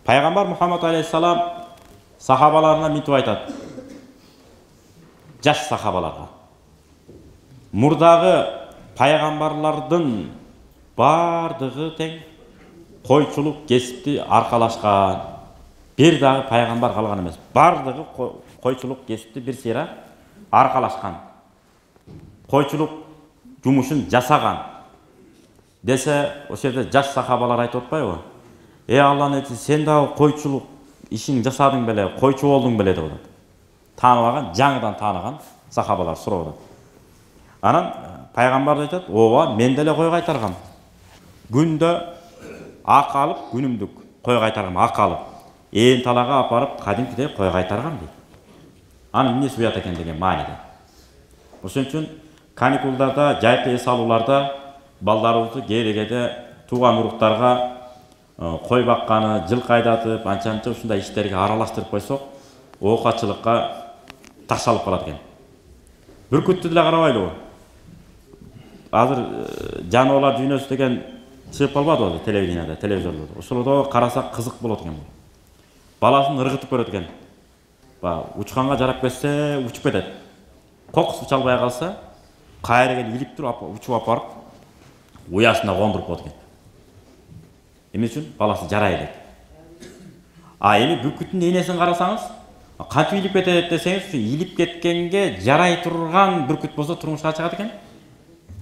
Пайғамбар Мұхаммад алейхиссалам сахабаларына мынтип айтат. Жаш сахабаларға. Мурдагы пайғамбарлардың бардығы тең койчулук кесипти аркалашкан. Бир дагы пайғамбар калган эмес. Бардығы койчулук кесипти бир сыйра аркалашкан. Койчулук жумушун жасаган. Десе, ошол жерде жаш сахабалар айтып атпайбы? Алланын элчиси, сен дагы койчулук ишин жасадың беле, койчу болдуң беле деп атат. Тааныбаган, жаңыдан тааныган сахабалар суроодо. Анан пайгамбар айтат, ооба, мен деле кой кайтаргам. Күндө ак алып, күнүмдүк кой кайтаргам, ак алып. Ээн талага апарып, кадимкидей кой кайтаргам дейт. Анын эмнеси уят экен деген мааниде. Ошон үчүн каникулдарда, жайкы эс алууларда балдарыбызды кээде тууган уруктарга кой бакканы, жылкы айдатып, анча-мынча ушундай иштерге аралаштырып койсок, оокатчылыкка ташталып калат экен. Бүркүттү деле карабайлыбы? Азыр жаныбарлар дүйнөсү деген чыгып калбадыбы телевиденияда, телевизорлордо. Ошолордо карасак кызык болот экен. Баласын ыргытып көрөт экен. Учканга жарап кетсе, учуп кетет. Кокусу чалбай калса, кайра келип илип туруп, учуп апарып, уясына кондуруп коет экен. Эмне үчүн? Баласы жарай элек. Эми бүркүттүн энесин карасаңыз, кантип илип кетет десеңиз, илип кеткенге жарай турган бүркүт болсо турмушка чыгат экен.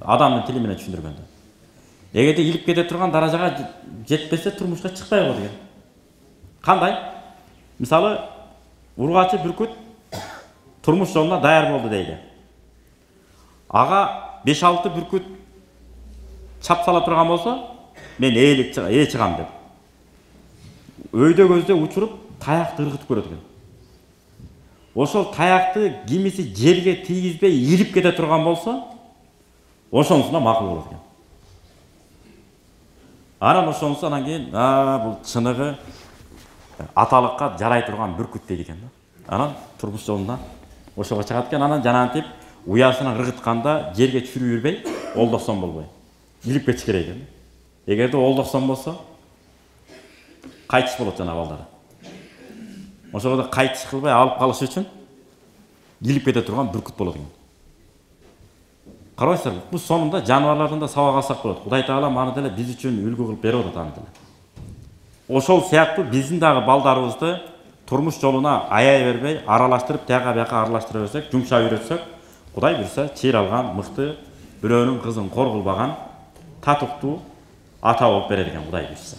Адамдын тили менен түшүндүргөндө. Эгерде илип кете турган даражага жетпесе, турмушка чыкпай коет экен. Кандай? Мисалы, ургачы бүркүт турмуш жолуна даяр болду дейли. Ага 5-6 бүркүт чапсала турган болсо, мен чыгам деп. Өйдө көздө учуруп, таякты ыргытып көрөт экен. Ошол таякты кимиси жерге тийгизбей илип кете турган болсо, ошонусуна макул болот экен. Анан ошонусу анан кийин, бул чыныгы аталыкка жарай турган бүркүт дейт экен. Анан турмуш жолуна ошого чыгат экен, анан жанантип уясына ыргытканда жерге түшүрүп жүрбөй, олдосон болбой. Илип кетиш керек экен. Эгерде олдосон болсо, кайтыш болот жана балдары. Ошого да кайтыш кылбай алып калыш үчүн илип кете турган бүркүт болот экен. Карабайсыздарбы? Бул сонунда жаныбарлардан да сабак алсак болот. Кудай Таала маны деле биз үчүн үлгү кылып берип атат аны деле. Ошол сыяктуу биздин дагы балдарыбызды турмуш жолуна аяй бербей, аралаштырып, тияка бияка аралаштыра берсек, жумшап үйрөтсөк, Кудай буйрса, чыйыр алган, мыкты, бирөөнүн кызын кор кылбаган, татыктуу ата болуп берет экен Кудай буйрса.